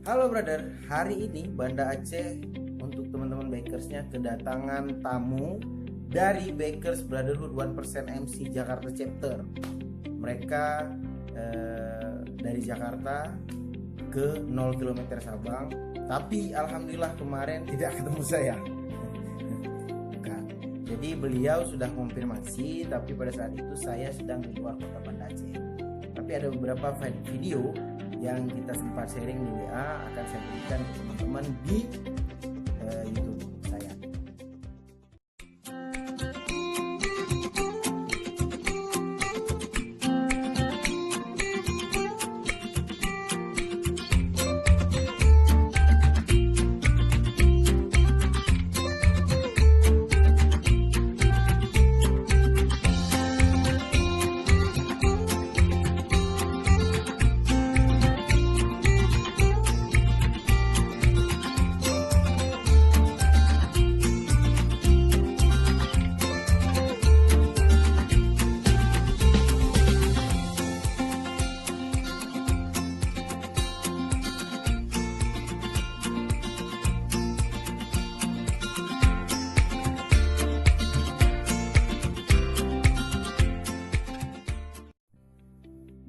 Halo brother, hari ini Banda Aceh untuk teman-teman bakersnya kedatangan tamu dari Bakers Brotherhood 1% MC Jakarta Chapter. Mereka dari Jakarta ke 0 km Sabang, tapi alhamdulillah kemarin tidak ketemu saya. Bukan. Jadi beliau sudah konfirmasi, tapi pada saat itu saya sedang di luar kota Banda Aceh. Tapi ada beberapa video yang kita sempat sharing di WA akan saya berikan ke teman-teman di YouTube saya.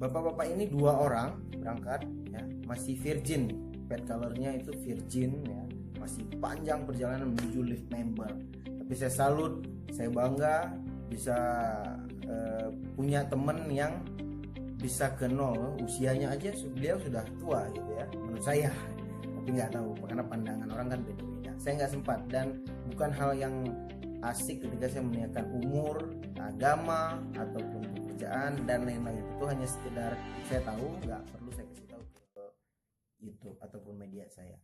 Bapak-bapak ini 2 orang berangkat ya, masih virgin, pet colornya itu virgin ya, masih panjang perjalanan menuju lift member. Tapi saya salut, saya bangga bisa punya temen yang bisa ke 0, usianya aja beliau sudah tua gitu ya, menurut saya. Tapi nggak tahu karena pandangan orang kan beda-beda. Saya nggak sempat dan bukan hal yang asik ketika saya menanyakan umur, agama ataupun pekerjaan dan lain-lain. Itu hanya sekedar saya tahu, nggak perlu saya kasih tahu ke YouTube ataupun media saya.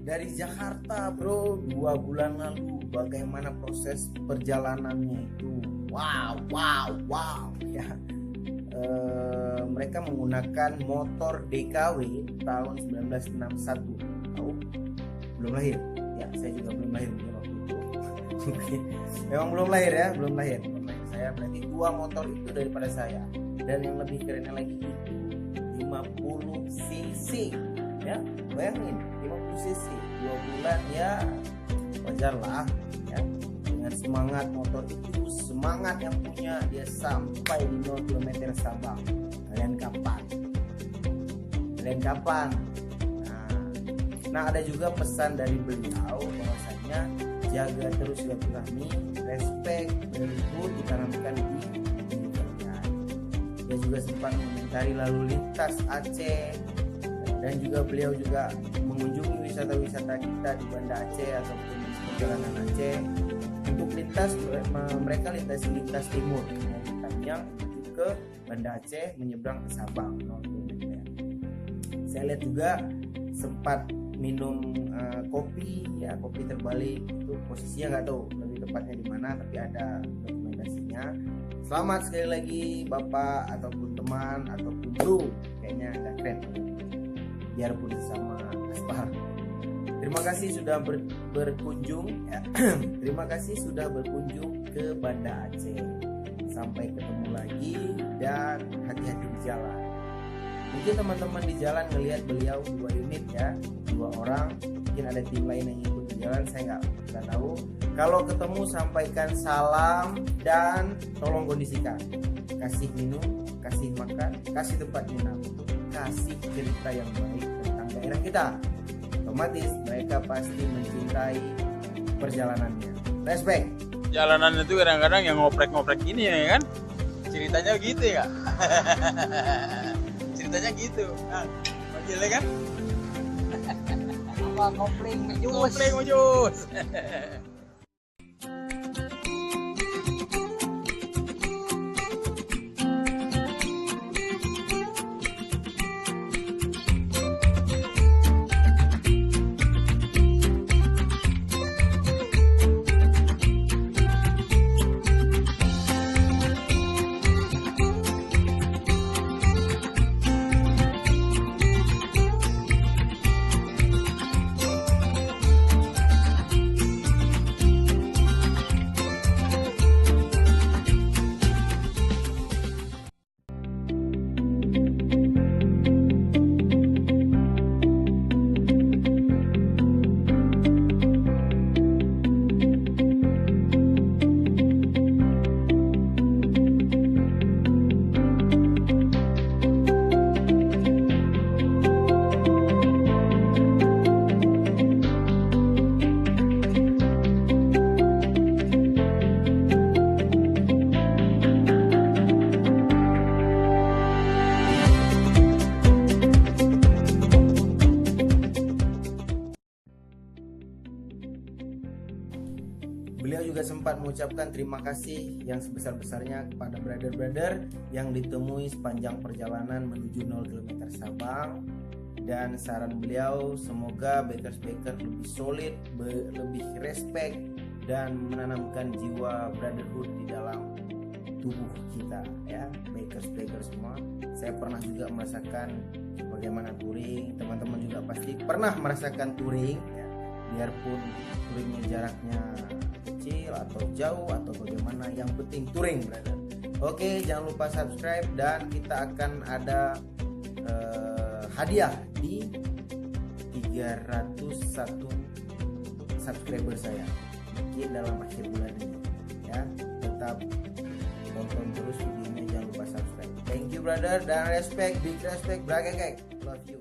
Dari Jakarta bro, 2 bulan lalu, bagaimana proses perjalanannya itu, wow ya. Mereka menggunakan motor DKW tahun 1961. Tahu? Belum lahir ya, saya juga belum lahir waktu itu. Memang belum lahir ya, belum lahir saya. Berarti 2 motor itu daripada saya, dan yang lebih kerennya lagi itu 50 cc ya, bayangin 50 cc 2 bulan ya, wajar lah ya. Dengan semangat motor itu, semangat yang punya dia sampai di 0 km Sabang. Kalian kapan? Nah ada juga pesan dari beliau bahwasanya jaga terus silaturahmi, respect, berikut ditanamkan di kalian. Dia juga sempat mengomentari lalu lintas Aceh, dan juga beliau juga mengunjungi wisata-wisata kita di Banda Aceh ataupun perjalanan Aceh. Untuk lintas, mereka lintas timur dari Tamiang menuju ke Banda Aceh, menyeberang ke Sabang 0 km. Saya lihat juga sempat minum kopi ya, kopi terbalik itu posisinya nggak tahu lebih tepatnya di mana, tapi ada dokumentasinya. Selamat sekali lagi bapak ataupun teman ataupun bro, kayaknya agak keren biarpun sama Aspar. Terima kasih sudah berkunjung ya. Terima kasih sudah berkunjung ke Banda Aceh. Sampai ketemu lagi dan hati-hati di jalan. Mungkin teman-teman di jalan ngelihat beliau 2 unit ya, 2 orang. Mungkin ada tim lain yang ikut di jalan, saya nggak tahu. Kalau ketemu sampaikan salam dan tolong kondisikan. Kasih minum, kasih makan, kasih tempat minum, kasih cerita yang baik tentang daerah kita. Otomatis mereka pasti mencintai perjalanannya. Respect. Jalanan itu kadang-kadang yang ngoprek-ngoprek gini ya kan, ceritanya gitu ya. Ceritanya gitu kan, modelnya kan apa kopling mejus. mengucapkan terima kasih yang sebesar-besarnya kepada brother-brother yang ditemui sepanjang perjalanan menuju 0 km Sabang. Dan saran beliau, semoga bakers-bakers lebih solid, lebih respect, dan menanamkan jiwa brotherhood di dalam tubuh kita ya, bakers semua. Saya pernah juga merasakan bagaimana touring, teman-teman juga pasti pernah merasakan touring ya. Biarpun touringnya jaraknya kecil atau jauh atau bagaimana, yang penting touring brother. Oke, jangan lupa subscribe dan kita akan ada hadiah di 301 subscriber saya mungkin dalam akhir bulan ini ya. Tetap tonton terus videonya, jangan lupa subscribe. Thank you brother, dan respect, big respect, bragekek, love you.